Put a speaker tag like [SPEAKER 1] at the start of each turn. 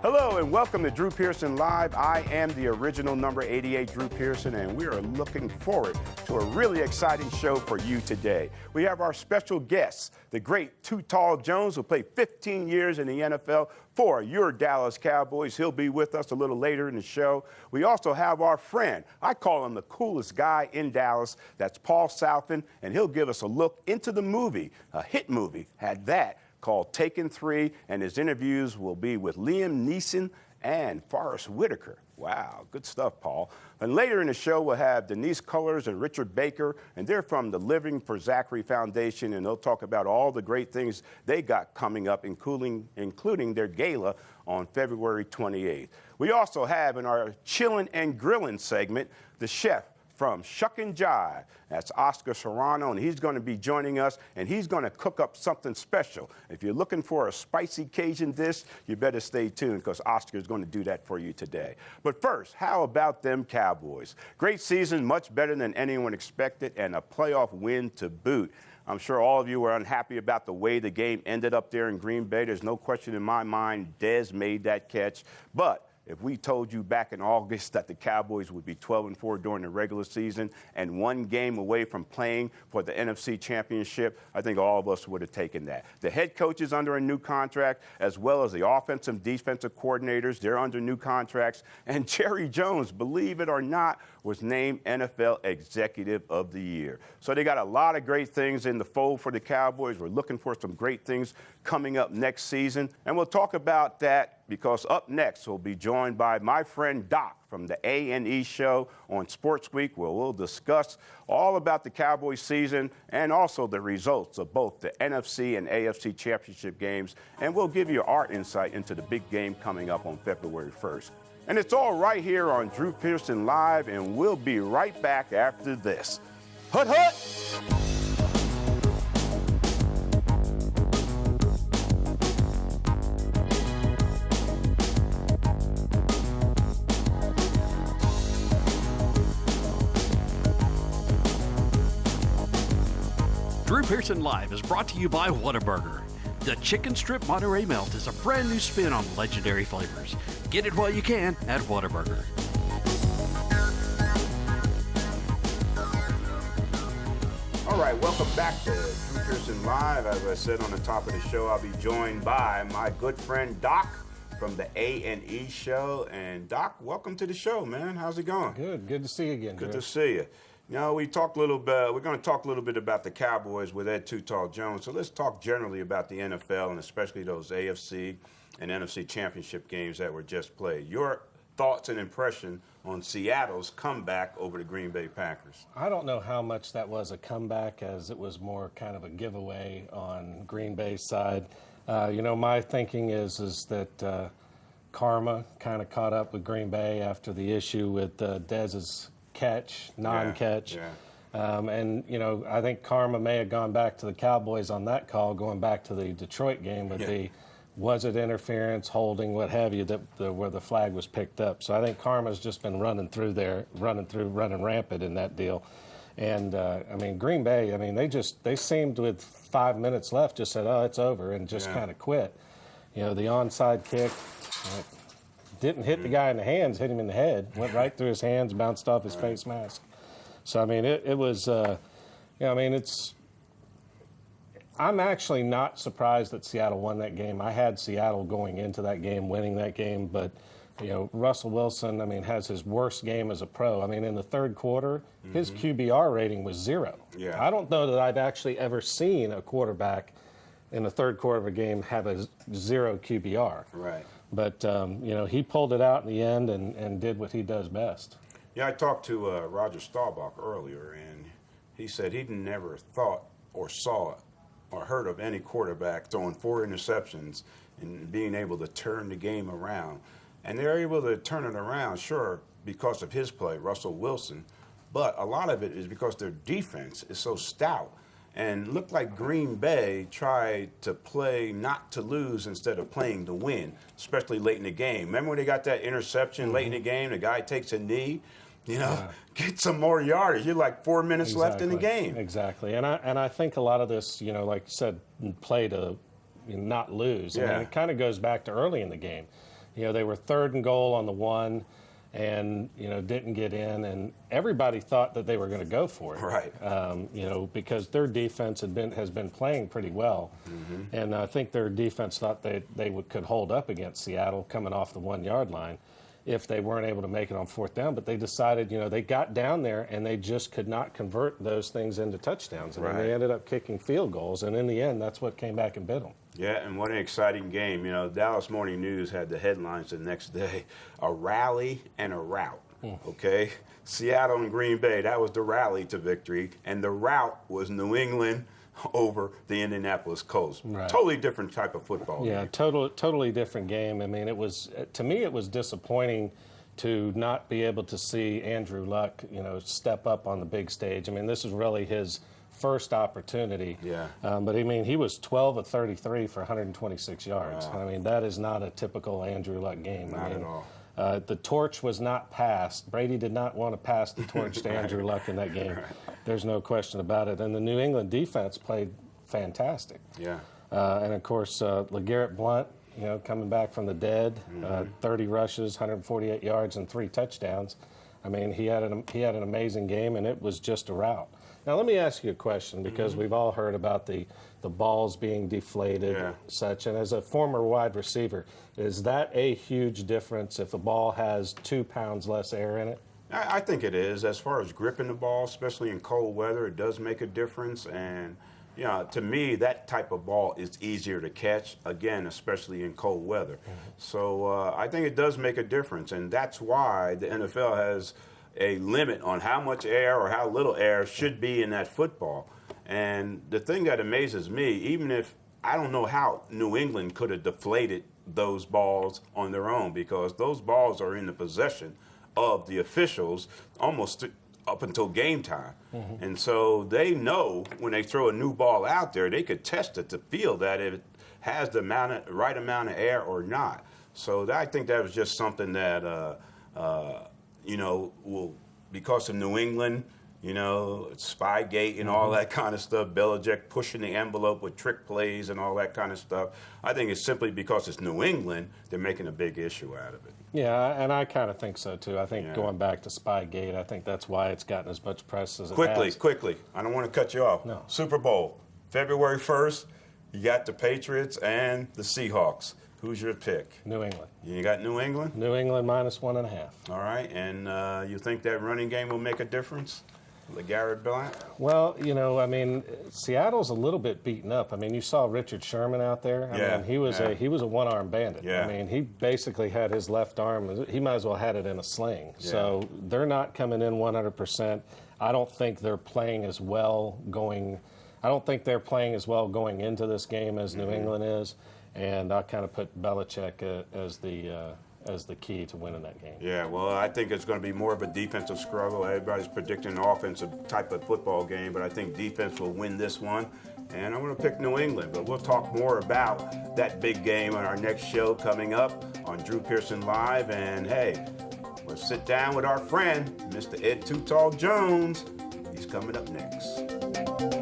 [SPEAKER 1] Hello and welcome to Drew Pearson Live. I am the original number 88, Drew Pearson, and we are looking forward to a really exciting show for you today. We have our special guest, the great Too Tall Jones, who played 15 years in the NFL for your Dallas Cowboys. He'll be with us a little later in the show. We also have our friend, I call him the coolest guy in Dallas, that's Paul Southon, and he'll give us a look into the movie, a hit movie, had that, called Taken 3, and his interviews will be with Liam Neeson and Forrest Whitaker. Wow, good stuff, Paul. And later in the show, we'll have Denise Cullors and Richard Baker, and they're from the Living for Zachary Foundation, and they'll talk about all the great things they got coming up, including their gala on February 28th. We also have in our Chillin' and Grillin' segment, the chef from Shuck and Jive. That's Oscar Serrano, and he's going to be joining us, and he's going to cook up something special. If you're looking for a spicy Cajun dish, you better stay tuned because Oscar's going to do that for you today. But first, how about them Cowboys? Great season, much better than anyone expected, and a playoff win to boot. I'm sure all of you were unhappy about the way the game ended up there in Green Bay. There's no question in my mind Dez made that catch. But if we told you back in August that the Cowboys would be 12-4 during the regular season and one game away from playing for the NFC Championship, I think all of us would have taken that. The head coach is under a new contract, as well as the offensive and defensive coordinators. They're under new contracts. And Jerry Jones, believe it or not, was named NFL Executive of the Year. So they got a lot of great things in the fold for the Cowboys. We're looking for some great things coming up next season. And we'll talk about that because up next we'll be joined by my friend Doc from the A&E show on Sports Week, where we'll discuss all about the Cowboys season and also the results of both the NFC and AFC championship games. And we'll give you our insight into the big game coming up on February 1st. And it's all right here on Drew Pearson Live, and we'll be right back after this. Hut, hut!
[SPEAKER 2] Drew Pearson Live is brought to you by Whataburger. The Chicken Strip Monterey Melt is a brand new spin on legendary flavors. Get it while you can at Whataburger.
[SPEAKER 1] All right, welcome back to Drew Pearson Live. As I said on the top of the show, I'll be joined by my good friend Doc from the A&E show. And Doc, welcome to the show, man. How's it going?
[SPEAKER 3] Good to see you again.
[SPEAKER 1] Good to see you. Now, we're going to talk a little bit about the Cowboys with Ed Too Tall Jones. So let's talk generally about the NFL and especially those AFC and NFC championship games that were just played. Your thoughts and impression on Seattle's comeback over the Green Bay Packers?
[SPEAKER 3] I don't know how much that was a comeback, as it was more kind of a giveaway on Green Bay's side. My thinking is that karma kind of caught up with Green Bay after the issue with Dez's non-catch. Yeah. I think karma may have gone back to the Cowboys on that call, going back to the Detroit game with was it interference, holding, what have you, where the flag was picked up. So I think karma's just been running running rampant in that deal. And, Green Bay, they seemed with 5 minutes left just said, oh, it's over, and just kind of quit. The onside kick, didn't hit the guy in the hands, hit him in the head, went right through his hands, bounced off his face mask. So, it was, I'm actually not surprised that Seattle won that game. I had Seattle going into that game, winning that game, but, Russell Wilson, has his worst game as a pro. In the third quarter, his QBR rating was 0. Yeah. I don't know that I've actually ever seen a quarterback in the third quarter of a game have a 0 QBR.
[SPEAKER 1] Right.
[SPEAKER 3] But, he pulled it out in the end and did what he does best.
[SPEAKER 1] Yeah, I talked to Roger Staubach earlier, and he said he'd never thought or saw or heard of any quarterback throwing 4 interceptions and being able to turn the game around. And they're able to turn it around, sure, because of his play, Russell Wilson, but a lot of it is because their defense is so stout. And looked like Green Bay tried to play not to lose instead of playing to win, especially late in the game. Remember when they got that interception late in the game? The guy takes a knee, get some more yardage. You're like 4 minutes left in the game.
[SPEAKER 3] Exactly. And I think a lot of this, like you said, play to not lose. It kind of goes back to early in the game. You know, they were 3rd and goal on the 1 and, you know, didn't get in. And everybody thought that they were going to go for it.
[SPEAKER 1] Right.
[SPEAKER 3] You know, because their defense has been playing pretty well. And I think their defense thought they could hold up against Seattle coming off the 1-yard line if they weren't able to make it on 4th down. But they decided, you know, they got down there and they just could not convert those things into touchdowns. And then they ended up kicking field goals. And in the end, that's what came back and bit them.
[SPEAKER 1] Yeah, and what an exciting game. You know, Dallas Morning News had the headlines the next day, a rally and a rout, okay? Seattle and Green Bay, that was the rally to victory. And the rout was New England over the Indianapolis Colts.
[SPEAKER 3] Right.
[SPEAKER 1] Totally different type of football
[SPEAKER 3] Yeah,
[SPEAKER 1] game.
[SPEAKER 3] totally different game. I mean, to me, it was disappointing to not be able to see Andrew Luck, you know, step up on the big stage. I mean, this is really his first opportunity.
[SPEAKER 1] Yeah.
[SPEAKER 3] But I mean, he was 12 of 33 for 126 yards.
[SPEAKER 1] Wow.
[SPEAKER 3] I mean, that is not a typical Andrew Luck game.
[SPEAKER 1] Not at all.
[SPEAKER 3] The torch was not passed. Brady did not want to pass the torch to Andrew Luck in that game. There's no question about it. And the New England defense played fantastic.
[SPEAKER 1] Yeah.
[SPEAKER 3] And of course, LeGarrette Blount, you know, coming back from the dead, 30 rushes, 148 yards, and 3 touchdowns. I mean, he had an amazing game, and it was just a rout. Now, let me ask you a question, because we've all heard about the balls being deflated, such. And as a former wide receiver, is that a huge difference if a ball has 2 pounds less air in it?
[SPEAKER 1] I think it is. As far as gripping the ball, especially in cold weather, it does make a difference. And, you know, to me, that type of ball is easier to catch, again, especially in cold weather. So I think it does make a difference. And that's why the NFL has a limit on how much air or how little air should be in that football. And the thing that amazes me, even if I don't know how New England could have deflated those balls on their own, because those balls are in the possession of the officials almost up until game time. And so they know when they throw a new ball out there, they could test it to feel that it has the right amount of air or not. So I think that was just something that, you know, will, because of New England, you know, Spygate and all that kind of stuff, Belichick pushing the envelope with trick plays and all that kind of stuff. I think it's simply because it's New England, they're making a big issue out of it.
[SPEAKER 3] Yeah, and I kind of think so, too. I think going back to Spygate, I think that's why it's gotten as much press as it has.
[SPEAKER 1] Quickly. I don't want to cut you off.
[SPEAKER 3] No.
[SPEAKER 1] Super Bowl, February 1st, you got the Patriots and the Seahawks. Who's your pick?
[SPEAKER 3] New England.
[SPEAKER 1] You got New England?
[SPEAKER 3] New England -1.5.
[SPEAKER 1] All right, and you think that running game will make a difference? LeGarrette Blount?
[SPEAKER 3] Well, you know, I mean, Seattle's a little bit beaten up. I mean, you saw Richard Sherman out there. I mean, he was a one-arm bandit.
[SPEAKER 1] Yeah.
[SPEAKER 3] I mean, he basically had his left arm. He might as well had it in a sling.
[SPEAKER 1] Yeah.
[SPEAKER 3] So they're not coming in 100%. I don't think they're playing as well going. I don't think they're playing as well going into this game as New England is. And I kind of put Belichick as the key to winning that game.
[SPEAKER 1] Yeah, well, I think it's going to be more of a defensive struggle. Everybody's predicting an offensive type of football game, but I think defense will win this one. And I'm going to pick New England, but we'll talk more about that big game on our next show coming up on Drew Pearson Live. And hey, we'll sit down with our friend, Mr. Ed Too Tall Jones. He's coming up next.